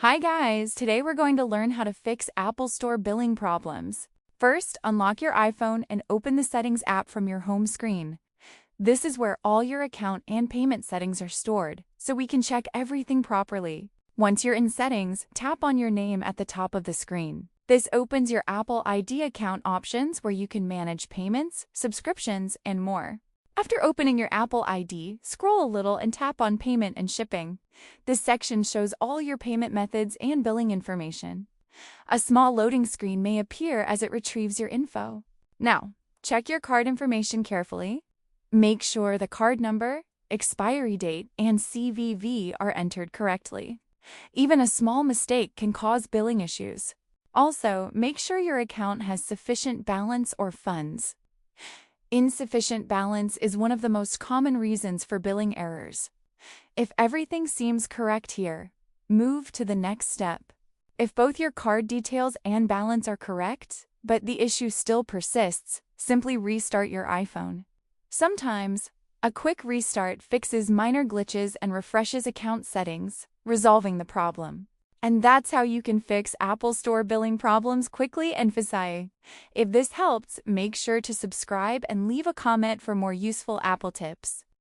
Hi guys, today we're going to learn how to fix Apple Store billing problems. First, unlock your iPhone and open the Settings app from your home screen. This is where all your account and payment settings are stored, so we can check everything properly. Once you're in Settings, tap on your name at the top of the screen. This opens your Apple ID account options where you can manage payments, subscriptions, and more. After opening your Apple ID, scroll a little and tap on Payment and Shipping. This section shows all your payment methods and billing information. A small loading screen may appear as it retrieves your info. Now, check your card information carefully. Make sure the card number, expiry date, and CVV are entered correctly. Even a small mistake can cause billing issues. Also, make sure your account has sufficient balance or funds. Insufficient balance is one of the most common reasons for billing errors. If everything seems correct here, move to the next step. If both your card details and balance are correct, but the issue still persists, simply restart your iPhone. Sometimes, a quick restart fixes minor glitches and refreshes account settings, resolving the problem. And that's how you can fix Apple Store billing problems quickly and easily. If this helped, make sure to subscribe and leave a comment for more useful Apple tips.